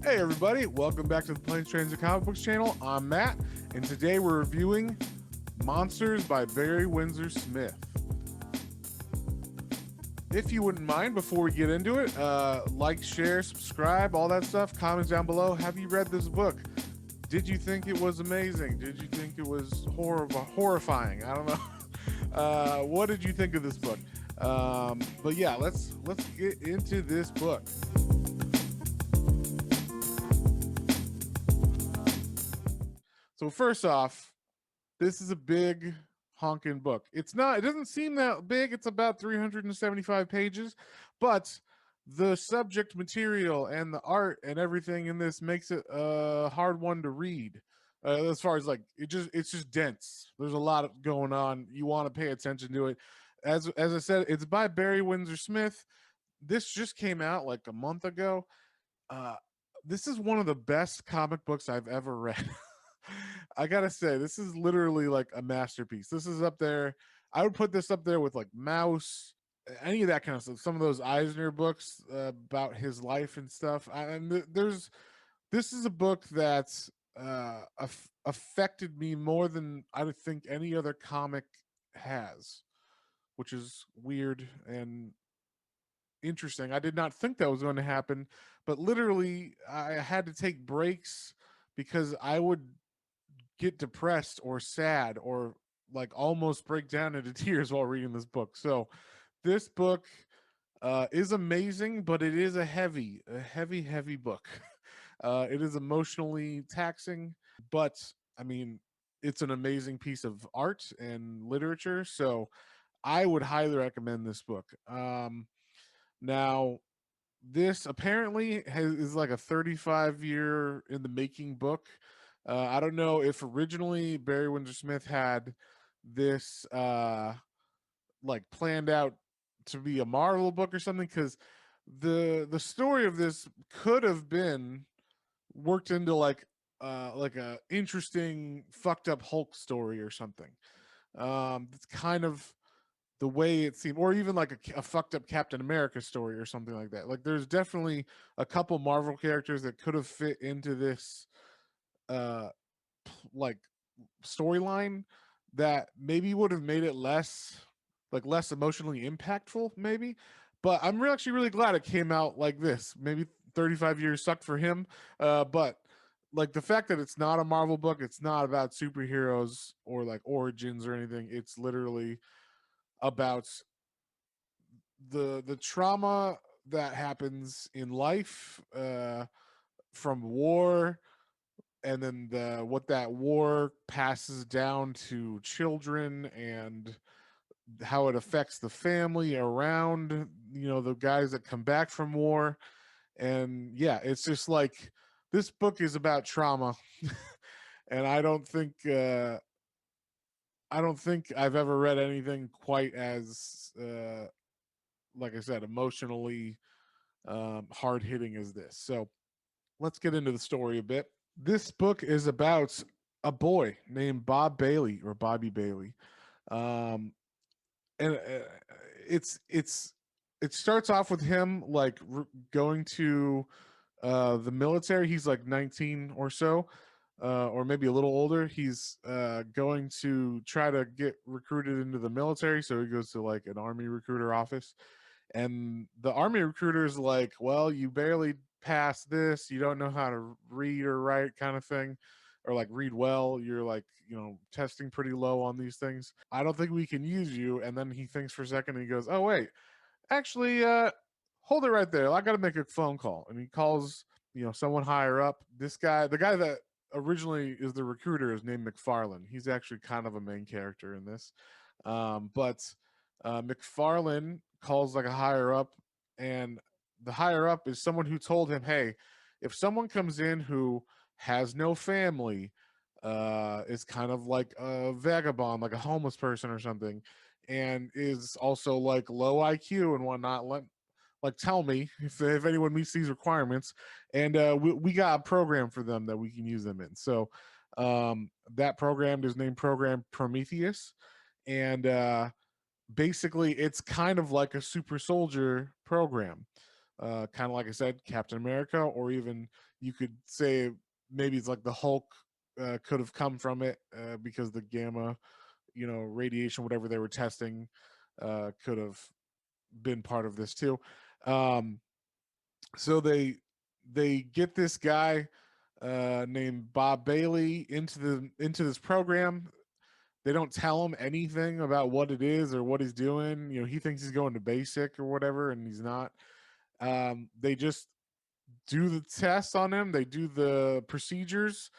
Hey everybody, welcome back to the Planes, Trains, and Comic Books channel. I'm Matt, and today we're reviewing Monsters by Barry Windsor Smith. If you wouldn't mind, before we get into it, like, share, subscribe, all that stuff, comments down below. Have you read this book? Did you think it was amazing? Did you think it was horrifying? I don't know. What did you think of this book? But yeah, let's get into this book. So first off, this is a big honking book. It doesn't seem that big. It's about 375 pages, but the subject material and the art and everything in this makes it a hard one to read. As far as like it's just dense. There's a lot going on. You want to pay attention to it. As I said, it's by Barry Windsor Smith. This just came out like a month ago. This is one of the best comic books I've ever read. I gotta say, this is literally like a masterpiece. This is up there. I would put this up there with like Mouse, any of that kind of stuff. Some of those Eisner books about his life and stuff. This is a book that's affected me more than I think any other comic has, which is weird and interesting. I did not think that was going to happen, but literally, I had to take breaks because I would get depressed or sad or like almost break down into tears while reading this book. So this book is amazing, but it is a heavy book. It is emotionally taxing, but I mean, it's an amazing piece of art and literature. So I would highly recommend this book. Now, this apparently is like a 35-year in the making book. I don't know if originally Barry Windsor Smith had this like planned out to be a Marvel book or something, because the story of this could have been worked into like a interesting fucked up Hulk story or something. It's kind of the way it seemed, or even like a fucked up Captain America story or something like that. Like there's definitely a couple Marvel characters that could have fit into this uh like storyline that maybe would have made it less emotionally impactful, maybe. But I'm actually really glad it came out like this. Maybe 35 years sucked for him, but like the fact that it's not a Marvel book, it's not about superheroes or like origins or anything. It's literally about the trauma that happens in life from war, and then what that war passes down to children and how it affects the family around, the guys that come back from war. And yeah, it's just like this book is about trauma. And I don't think I've ever read anything quite as like I said, emotionally hard hitting as this. So let's get into the story a bit. This book is about a boy named Bob Bailey, or Bobby Bailey. Um, and it starts off with him like going to the military. He's like 19 or so, or maybe a little older. He's going to try to get recruited into the military. So he goes to like an army recruiter office, and the army recruiter is like, well, you barely passed this. You don't know how to read or write, kind of thing, or like read well. You're like, testing pretty low on these things. I don't think we can use you. And then he thinks for a second and he goes, oh, wait, actually, hold it right there. I got to make a phone call. And he calls, someone higher up. The guy that originally is the recruiter, is named McFarlane. He's actually kind of a main character in this. But McFarlane calls like a higher up, and the higher up is someone who told him, hey, if someone comes in who has no family, is kind of like a vagabond, like a homeless person or something, and is also like low IQ and whatnot, tell me if anyone meets these requirements, and we got a program for them that we can use them in. So that program is named Program Prometheus, and basically it's kind of like a super soldier program. kind of like I said, Captain America, or even you could say maybe it's like the Hulk could have come from it because the gamma, radiation, whatever they were testing, could have been part of this too. Um, so they get this guy named Bob Bailey into this program. They don't tell him anything about what it is or what he's doing. He thinks he's going to basic or whatever, and he's not. They just do the tests on him. They do the procedures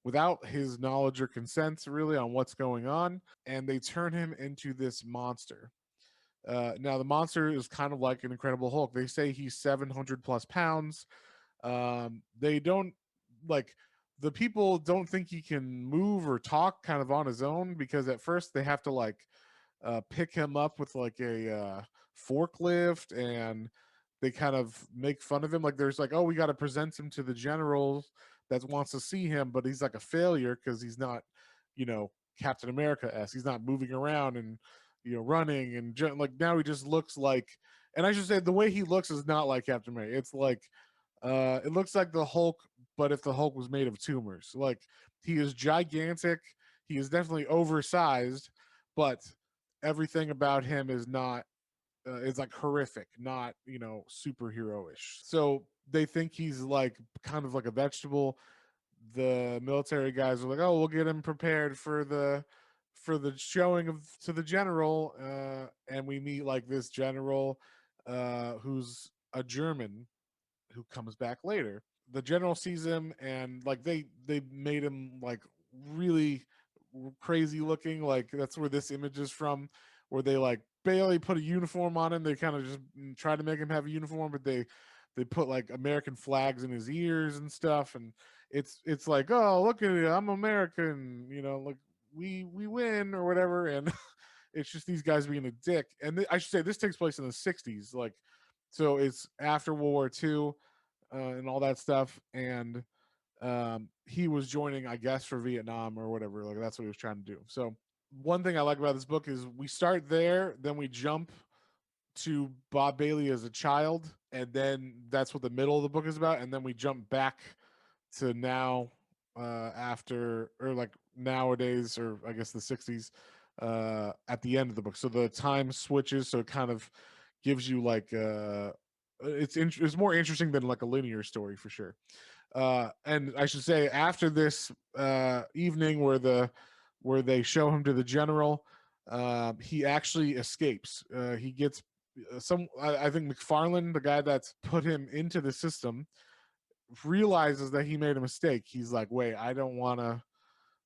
without his knowledge or consent, really, on what's going on, and they turn him into this monster. Now, the monster is kind of like an Incredible Hulk. They say he's 700 plus pounds. They don't like the people don't think he can move or talk kind of on his own because at first they have to like pick him up with like a forklift, and they kind of make fun of him. Like there's like, oh, we got to present him to the general that wants to see him, but he's like a failure because he's not, Captain America s. He's not moving around and running and like now he just looks like. And I should say the way he looks is not like Captain America. It's like it looks like the Hulk, but if the Hulk was made of tumors. Like he is gigantic. He is definitely oversized, but everything about him is not is like horrific, not superhero-ish. So they think he's like kind of like a vegetable. The military guys are like, oh, we'll get him prepared for the showing of to the general, and we meet like this general who's a German who comes back later. The general sees him, and like they made him like really crazy looking. Like that's where this image is from, where they like barely put a uniform on him. They kind of just try to make him have a uniform, but they put like American flags in his ears and stuff, and it's like, oh, look at it, I'm American, like we win or whatever, and it's just these guys being a dick. And I should say this takes place in the '60s, like so it's after World War II and all that stuff, and he was joining, I guess, for Vietnam or whatever. Like that's what he was trying to do. So one thing I like about this book is we start there, then we jump to Bob Bailey as a child, and then that's what the middle of the book is about, and then we jump back to now after or like nowadays or I guess the '60s at the end of the book. So the time switches, so it kind of gives you like it's more interesting than like a linear story for sure. And I should say after this evening where they show him to the general, he actually escapes. He gets I think McFarlane, the guy that's put him into the system, realizes that he made a mistake. He's like, wait, I don't want to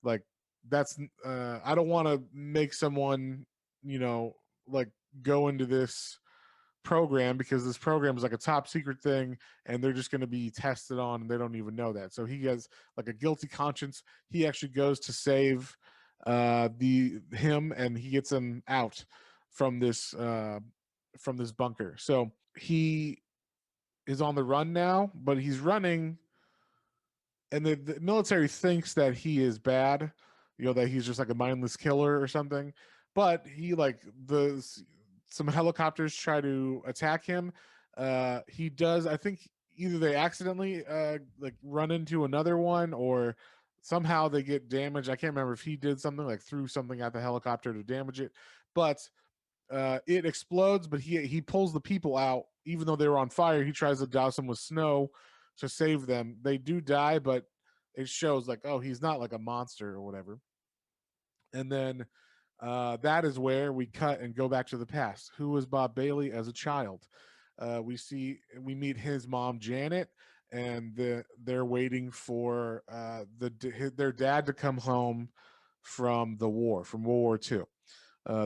like that's I don't want to make someone you know like go into this program because this program is like a top secret thing and they're just going to be tested on and they don't even know that. So he has like a guilty conscience. He actually goes to save the him and he gets him out from this bunker. So he is on the run now, but he's running and the military thinks that he is bad, that he's just like a mindless killer or something. But he like the some helicopters try to attack him. He does, I think, either they accidentally like run into another one or somehow they get damaged. I can't remember if he did something like threw something at the helicopter to damage it, but it explodes. But he pulls the people out, even though they were on fire. He tries to douse them with snow to save them. They do die, but it shows like, oh, he's not like a monster or whatever. And then that is where we cut and go back to the past. Who was Bob Bailey as a child? We meet his mom Janet, and they're waiting for their dad to come home from the war, from World War II.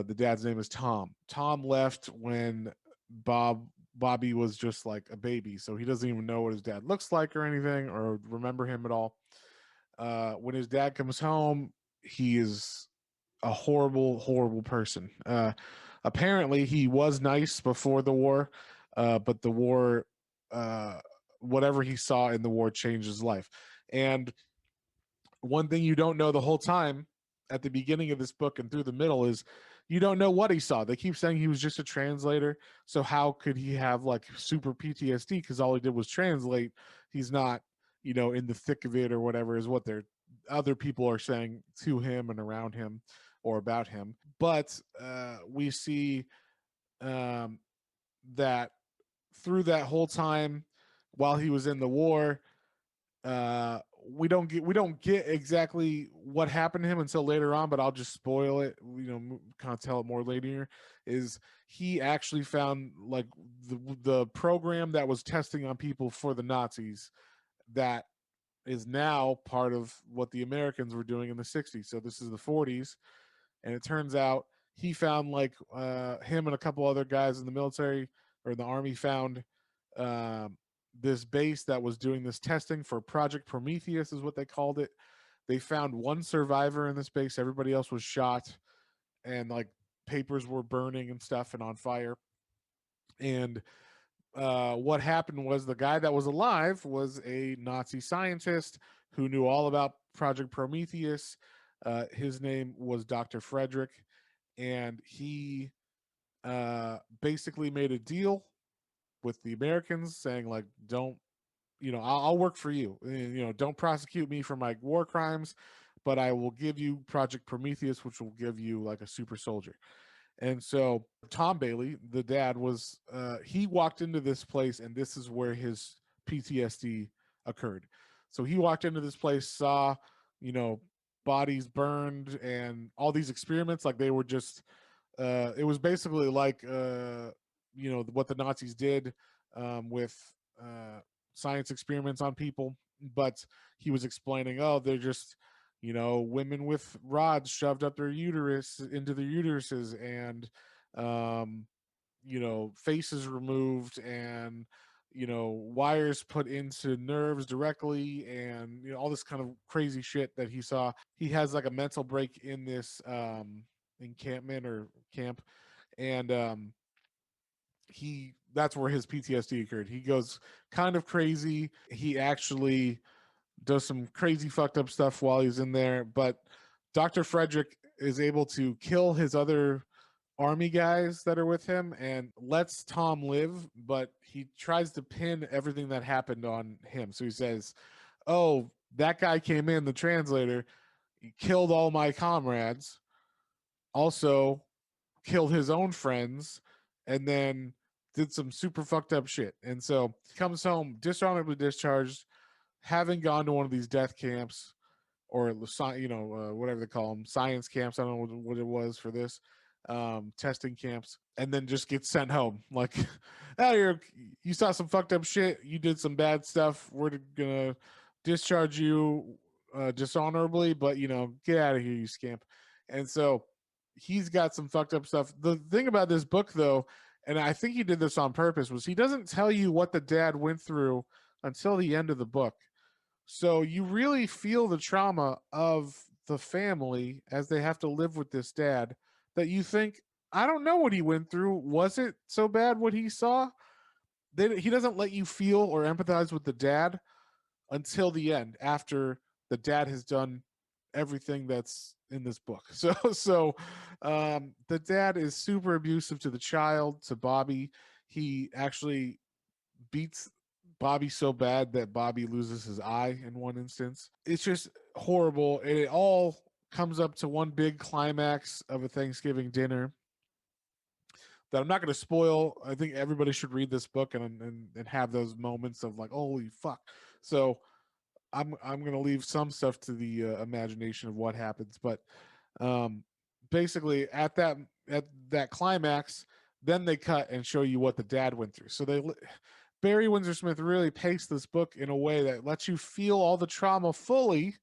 The dad's name is Tom. Tom left when Bobby was just like a baby, so he doesn't even know what his dad looks like or anything, or remember him at all. When his dad comes home, he is a horrible, horrible person. Apparently, he was nice before the war, but the war, uh, whatever he saw in the war, changed his life. And one thing you don't know the whole time at the beginning of this book and through the middle is you don't know what he saw. They keep saying he was just a translator. So how could he have like super PTSD? Because all he did was translate. He's not, in the thick of it or whatever is what they're other people are saying to him and around him or about him. But we see um, that through that whole time while he was in the war, uh we don't get exactly what happened to him until later on, but I'll just spoil it, kind of tell it more later. Is he actually found like the program that was testing on people for the Nazis that is now part of what the Americans were doing in the 60s. So this is the 40s, and it turns out he found like him and a couple other guys in the military or in the army found um, this base that was doing this testing for Project Prometheus, is what they called it. They found one survivor in this base. Everybody else was shot, and like papers were burning and stuff and on fire. And what happened was the guy that was alive was a Nazi scientist who knew all about Project Prometheus. His name was Dr. Frederick, and he basically made a deal with the Americans saying, like, don't, I'll work for you. Don't prosecute me for my war crimes, but I will give you Project Prometheus, which will give you like a super soldier. And so Tom Bailey, the dad, he walked into this place, and this is where his PTSD occurred. So he walked into this place, saw, you know, bodies burned and all these experiments, like they were just, it was basically like, what the Nazis did with uh, science experiments on people. But he was explaining, oh, they're just, women with rods shoved up their uterus into their uteruses, and um, faces removed, and wires put into nerves directly, and all this kind of crazy shit that he saw. He has like a mental break in this encampment or camp, and he that's where his PTSD occurred. He goes kind of crazy. He actually does some crazy fucked up stuff while he's in there, but Dr. Frederick is able to kill his other army guys that are with him and lets Tom live, but he tries to pin everything that happened on him. So he says, "Oh, that guy came in, the translator, he killed all my comrades, also killed his own friends, and then did some super fucked up shit." And so he comes home dishonorably discharged, having gone to one of these death camps, or whatever they call them, science camps. I don't know what it was for this, testing camps, and then just gets sent home. Like, oh, you saw some fucked up shit. You did some bad stuff. We're gonna discharge you dishonorably, but get out of here, you scamp. And so he's got some fucked up stuff. The thing about this book, though, and I think he did this on purpose, was he doesn't tell you what the dad went through until the end of the book. So you really feel the trauma of the family as they have to live with this dad, that you think, I don't know what he went through. Was it so bad what he saw? He doesn't let you feel or empathize with the dad until the end, after the dad has done everything that's in this book. So the dad is super abusive to the child, to Bobby. He actually beats Bobby so bad that Bobby loses his eye in one instance. It's just horrible. And it all comes up to one big climax of a Thanksgiving dinner that I'm not going to spoil. I think everybody should read this book and have those moments of like, holy fuck. So I'm going to leave some stuff to the imagination of what happens, but um, basically at that climax, then they cut and show you what the dad went through. So Barry Windsor Smith really paced this book in a way that lets you feel all the trauma fully,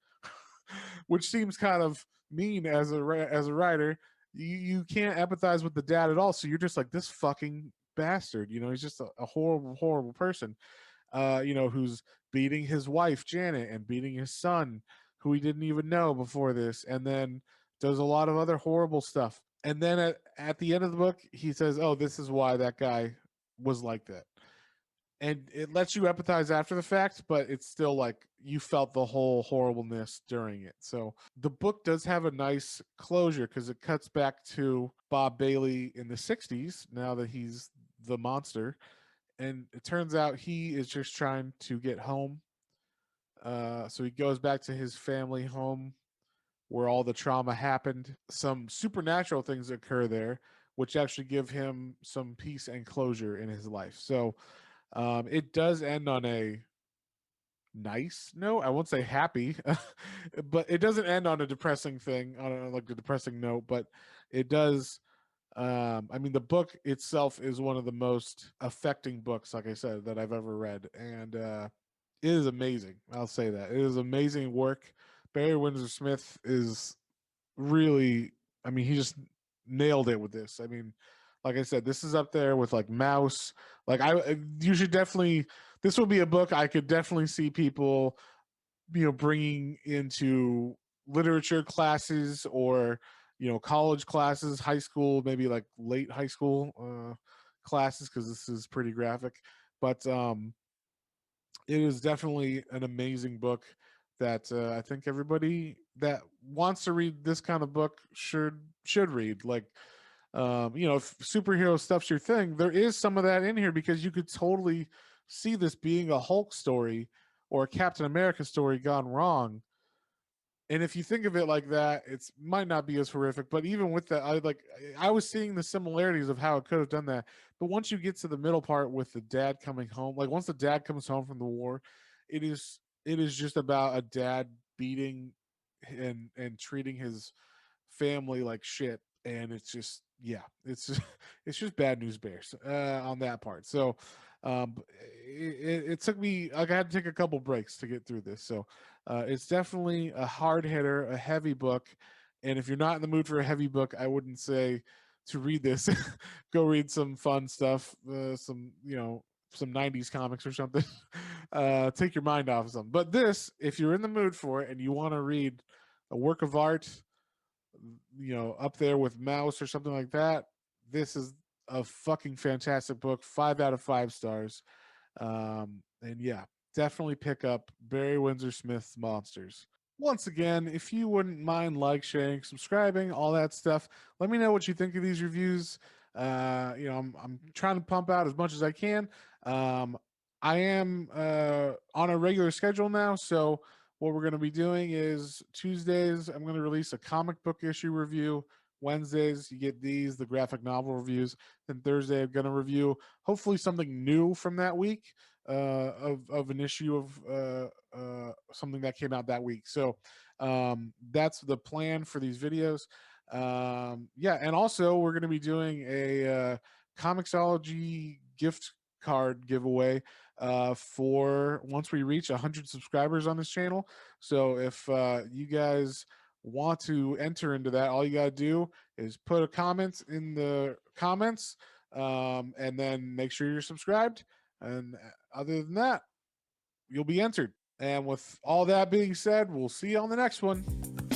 which seems kind of mean as a writer. You can't empathize with the dad at all, so you're just like, this fucking bastard. He's just a horrible, horrible person. Who's beating his wife Janet and beating his son, who he didn't even know before this, and then does a lot of other horrible stuff. And then at the end of the book, he says, "Oh, this is why that guy was like that." and it lets you empathize after the fact, but it's still like you felt the whole horribleness during it. So the book does have a nice closure because it cuts back to Bob Bailey in the 60s now that he's the monster. And it turns out he is just trying to get home. So he goes back to his family home where all the trauma happened. Some supernatural things occur there, which actually give him some peace and closure in his life. So it does end on a nice note. I won't say happy, but it doesn't end on a depressing thing, on like a depressing note, but it does. I mean, the book itself is one of the most affecting books, like I said, that I've ever read. And it is amazing. I'll say that. It is amazing work. Barry Windsor Smith is really, I mean, he just nailed it with this. I mean, like I said, this is up there with like Mouse. Like you should definitely. This will be a book I could definitely see people, bringing into literature classes or college classes, high school, maybe like late high school classes because this is pretty graphic. But it is definitely an amazing book that I think everybody that wants to read this kind of book should read. Like, if superhero stuff's your thing, there is some of that in here because you could totally see this being a Hulk story or a Captain America story gone wrong. And if you think of it like that, it might not be as horrific. But even with that, I was seeing the similarities of how it could have done that. But once you get to the middle part with the dad coming home, like once the dad comes home from the war, it is just about a dad beating and treating his family like shit, and it's just it's just, it's just bad news bears on that part. So it took me like I had to take a couple breaks to get through this. So it's definitely a hard hitter, a heavy book, and if you're not in the mood for a heavy book, I wouldn't say to read this. Go read some fun stuff, some some 90s comics or something. Take your mind off of something. But this, if you're in the mood for it and you want to read a work of art, up there with Mouse or something like that, this is a fucking fantastic book. 5 out of 5 stars. And yeah, definitely pick up Barry Windsor Smith's Monsters. Once again, if you wouldn't mind sharing, subscribing, all that stuff, let me know what you think of these reviews. I'm trying to pump out as much as I can. I am on a regular schedule now, so what we're going to be doing is Tuesdays, I'm going to release a comic book issue review. Wednesdays, you get the graphic novel reviews. Then Thursday, I'm going to review hopefully something new from that week of an issue of something that came out that week. So that's the plan for these videos. Yeah, and also we're going to be doing a Comixology gift card giveaway for once we reach 100 subscribers on this channel. So if you guys want to enter into that, all you got to do is put a comment in the comments and then make sure you're subscribed. And other than that, you'll be entered. And with all that being said, we'll see you on the next one.